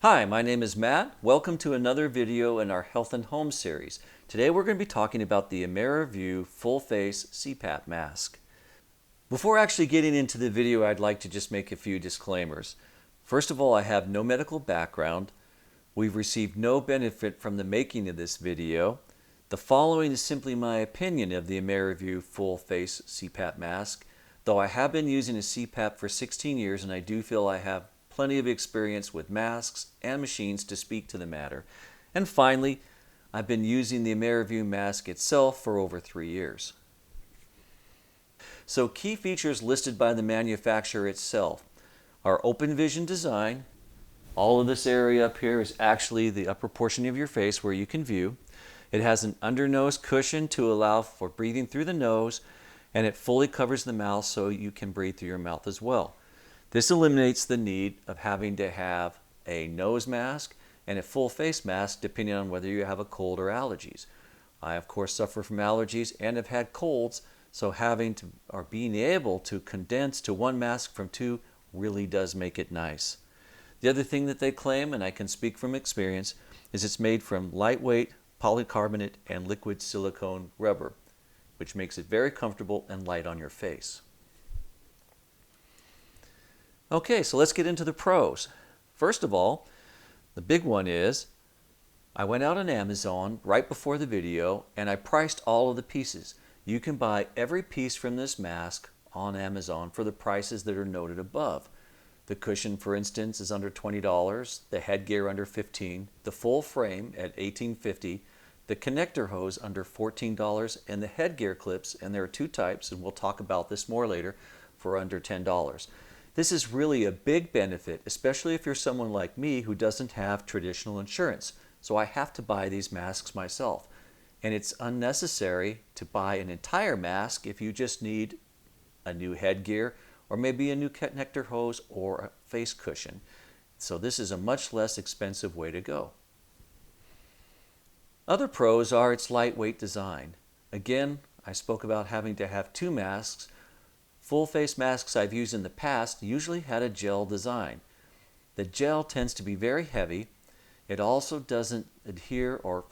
Hi, my name is Matt. Welcome to another video in our Health and Home series. Today we're going to be talking about the Amara Full Face CPAP mask. Before actually getting into the video, I'd like to just make a few disclaimers. First of all, I have no medical background. We've received no benefit from the making of this video. The following is simply my opinion of the Amara Full Face CPAP mask, though I have been using a CPAP for 16 years and I do feel I have plenty of experience with masks and machines to speak to the matter. And finally, I've been using the Amara mask itself for over 3 years. So key features listed by the manufacturer itself are open vision design. All of this area up here is actually the upper portion of your face where you can view. It has an undernose cushion to allow for breathing through the nose, and it fully covers the mouth so you can breathe through your mouth as well. This eliminates the need of having to have a nose mask and a full face mask depending on whether you have a cold or allergies. I of course suffer from allergies and have had colds, so having to or being able to condense to one mask from two really does make it nice. The other thing that they claim, and I can speak from experience, is it's made from lightweight polycarbonate and liquid silicone rubber, which makes it very comfortable and light on your face. Okay, so let's get into the pros. First of all, the big one is I went out on Amazon right before the video and I priced all of the pieces. You can buy every piece from this mask on Amazon for the prices that are noted above. The cushion, for instance, is under $20, the headgear under $15, the full frame at $18.50, the connector hose under $14, and the headgear clips, and there are two types, and we'll talk about this more later, for under $10. This is really a big benefit, especially if you're someone like me who doesn't have traditional insurance. So I have to buy these masks myself. And it's unnecessary to buy an entire mask if you just need a new headgear or maybe a new connector hose or a face cushion. So this is a much less expensive way to go. Other pros are its lightweight design. Again, I spoke about having to have two masks. Full face masks I've used in the past usually had a gel design. The gel tends to be very heavy. It also doesn't adhere or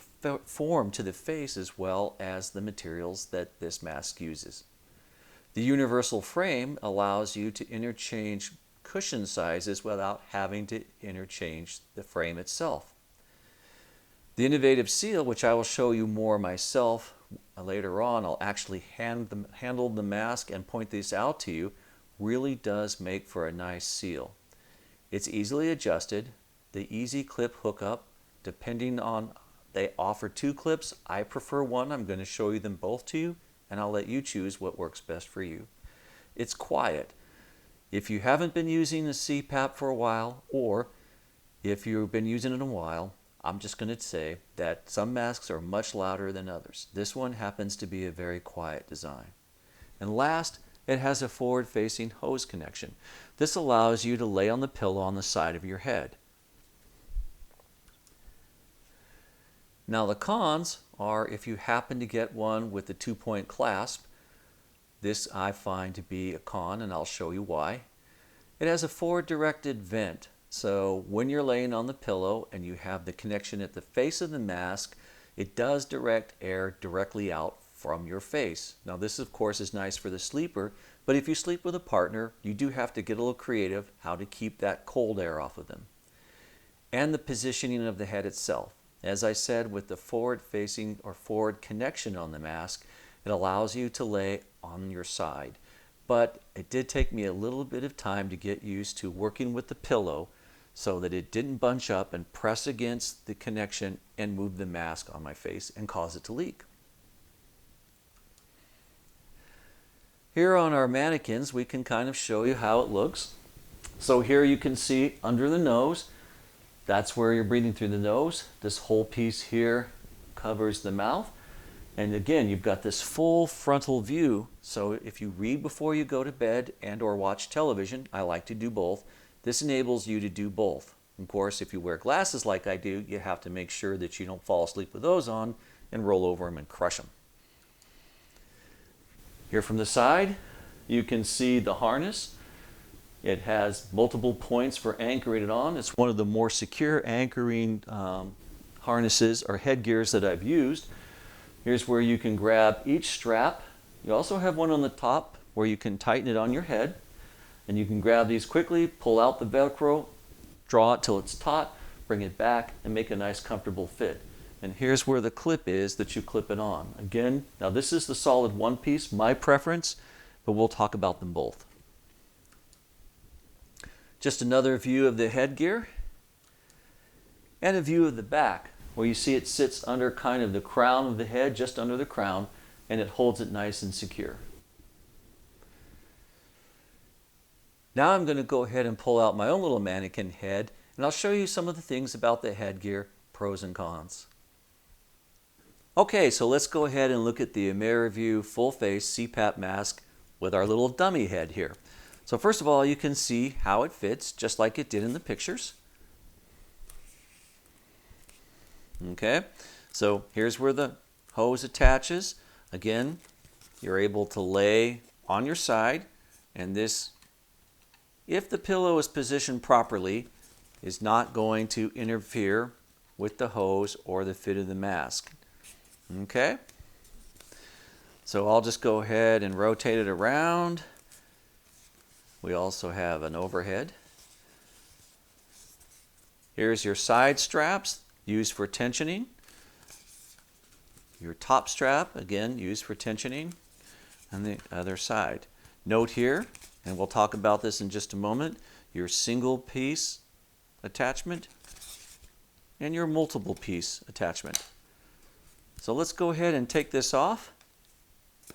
form to the face as well as the materials that this mask uses. The universal frame allows you to interchange cushion sizes without having to interchange the frame itself. The innovative seal, which I will show you more myself later on, I'll actually handle the mask and point this out to you, really does make for a nice seal. It's easily adjusted. The easy clip hookup, depending on, they offer two clips. I prefer one. I'm going to show you them both to you, and I'll let you choose what works best for you. It's quiet. If you haven't been using a CPAP for a while, or if you've been using it a while, I'm just going to say that some masks are much louder than others. This one happens to be a very quiet design. And last, it has a forward-facing hose connection. This allows you to lay on the pillow on the side of your head. Now the cons are if you happen to get one with the two-point clasp. This I find to be a con, and I'll show you why. It has a forward-directed vent. So when you're laying on the pillow and you have the connection at the face of the mask, it does direct air directly out from your face. Now this of course is nice for the sleeper, but if you sleep with a partner, you do have to get a little creative how to keep that cold air off of them. And the positioning of the head itself. As I said, with the forward facing or forward connection on the mask, it allows you to lay on your side. But it did take me a little bit of time to get used to working with the pillow so that it didn't bunch up and press against the connection and move the mask on my face and cause it to leak. Here on our mannequins, we can kind of show you how it looks. So here you can see under the nose, that's where you're breathing through the nose. This whole piece here covers the mouth. And again, you've got this full frontal view. So if you read before you go to bed and or watch television, I like to do both. This enables you to do both. Of course, if you wear glasses like I do, you have to make sure that you don't fall asleep with those on and roll over them and crush them. Here from the side, you can see the harness. It has multiple points for anchoring it on. It's one of the more secure anchoring harnesses or headgears that I've used. Here's where you can grab each strap. You also have one on the top where you can tighten it on your head. And you can grab these quickly, pull out the Velcro, draw it till it's taut, bring it back, and make a nice comfortable fit. And here's where the clip is that you clip it on. Again, now this is the solid one piece, my preference, but we'll talk about them both. Just another view of the headgear and a view of the back where you see it sits under kind of the crown of the head, just under the crown, and it holds it nice and secure. Now I'm going to go ahead and pull out my own little mannequin head, and I'll show you some of the things about the headgear, pros and cons. Okay, so let's go ahead and look at the Amara full face CPAP mask with our little dummy head here. So first of all, you can see how it fits, just like it did in the pictures. Okay, so here's where the hose attaches. Again, you're able to lay on your side, and this, if the pillow is positioned properly, is not going to interfere with the hose or the fit of the mask. Okay? So I'll just go ahead and rotate it around. We also have an overhead. Here's your side straps, used for tensioning. Your top strap, again, used for tensioning. And the other side. Note here, and we'll talk about this in just a moment, your single piece attachment and your multiple piece attachment. So let's go ahead and take this off,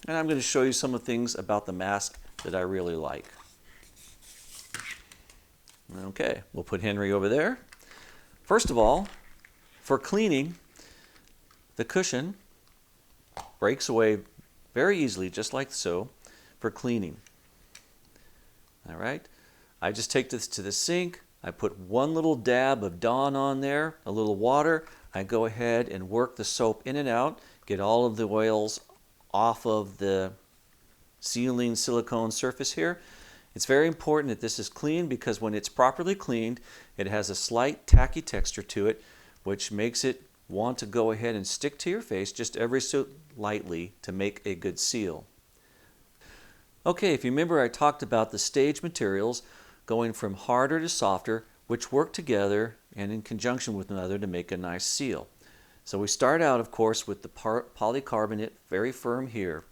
and I'm going to show you some of the things about the mask that I really like. Okay, we'll put Henry over there. First of all, for cleaning, the cushion breaks away very easily, just like so, for cleaning. All right, I just take this to the sink. I put one little dab of Dawn on there, a little water. I go ahead and work the soap in and out, get all of the oils off of the sealing silicone surface here. It's very important that this is clean because when it's properly cleaned, it has a slight tacky texture to it, which makes it want to go ahead and stick to your face just ever so lightly to make a good seal. Okay, if you remember, I talked about the stage materials going from harder to softer, which work together and in conjunction with one another to make a nice seal. So we start out, of course, with the polycarbonate, very firm here.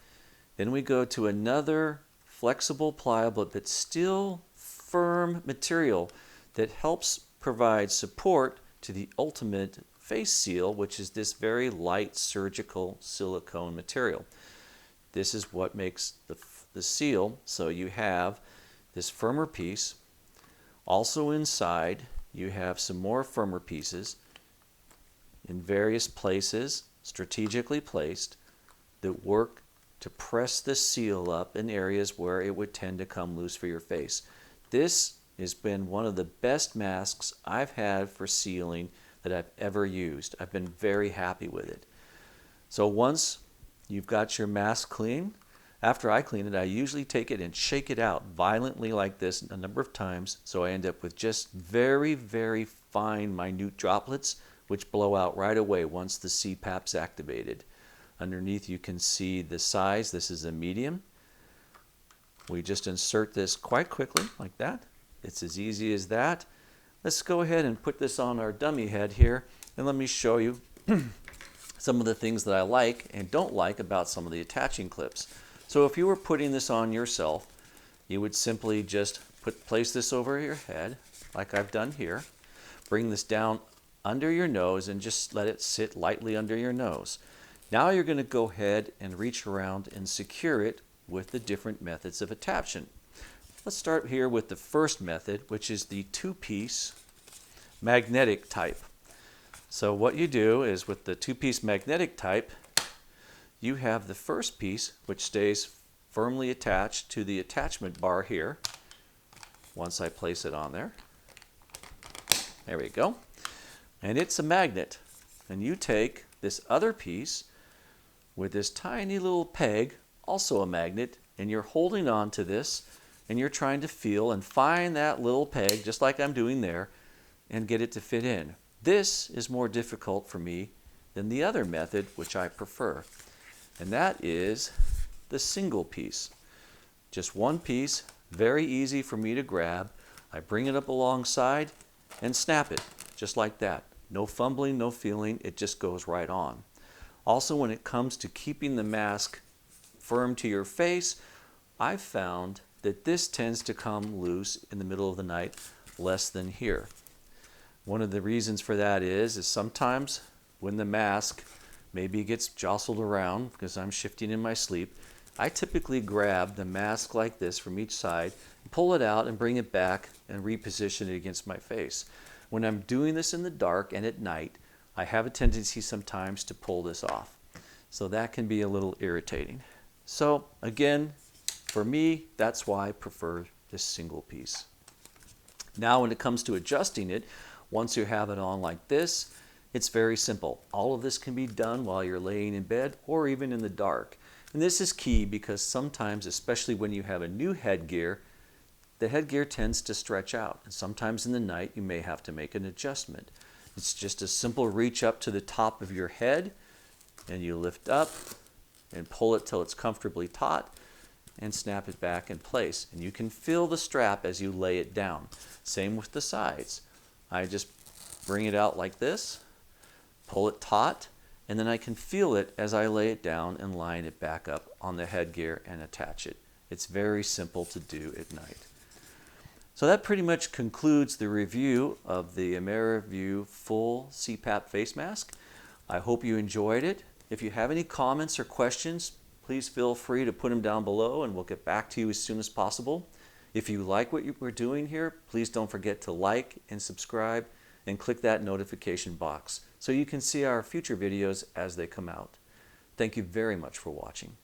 Then we go to another flexible, pliable, but still firm material that helps provide support to the ultimate face seal, which is this very light surgical silicone material. This is what makes the seal. So you have this firmer piece. Also inside, you have some more firmer pieces in various places, strategically placed, that work to press the seal up in areas where it would tend to come loose for your face. This has been one of the best masks I've had for sealing that I've ever used. I've been very happy with it. So once you've got your mask clean, after I clean it, I usually take it and shake it out violently like this a number of times, so I end up with just very, very fine, minute droplets, which blow out right away once the CPAP's activated. Underneath you can see the size. This is a medium. We just insert this quite quickly like that. It's as easy as that. Let's go ahead and put this on our dummy head here, and let me show you some of the things that I like and don't like about some of the attaching clips. So if you were putting this on yourself, you would simply just place this over your head, like I've done here. Bring this down under your nose and just let it sit lightly under your nose. Now you're going to go ahead and reach around and secure it with the different methods of attachment. Let's start here with the first method, which is the two-piece magnetic type. So what you do is with the two-piece magnetic type, you have the first piece, which stays firmly attached to the attachment bar here. Once I place it on there. There we go. And it's a magnet. And you take this other piece with this tiny little peg, also a magnet, and you're holding on to this and you're trying to feel and find that little peg, just like I'm doing there, and get it to fit in. This is more difficult for me than the other method, which I prefer, and that is the single piece. Just one piece, very easy for me to grab. I bring it up alongside and snap it, just like that. No fumbling, no feeling, it just goes right on. Also, when it comes to keeping the mask firm to your face, I've found that this tends to come loose in the middle of the night, less than here. One of the reasons for that is sometimes when the mask maybe gets jostled around because I'm shifting in my sleep, I typically grab the mask like this from each side, pull it out and bring it back and reposition it against my face. When I'm doing this in the dark and at night, I have a tendency sometimes to pull this off. So that can be a little irritating. So again, for me, that's why I prefer this single piece. Now when it comes to adjusting it, once you have it on like this, it's very simple. All of this can be done while you're laying in bed or even in the dark. And this is key because sometimes, especially when you have a new headgear, the headgear tends to stretch out. And sometimes in the night, you may have to make an adjustment. It's just a simple reach up to the top of your head, and you lift up and pull it till it's comfortably taut and snap it back in place. And you can feel the strap as you lay it down. Same with the sides. I just bring it out like this, pull it taut, and then I can feel it as I lay it down and line it back up on the headgear and attach it. It's very simple to do at night. So that pretty much concludes the review of the Amara View full CPAP face mask. I hope you enjoyed it. If you have any comments or questions, please feel free to put them down below and we'll get back to you as soon as possible. If you like what we're doing here, please don't forget to like and subscribe and click that notification box so you can see our future videos as they come out. Thank you very much for watching.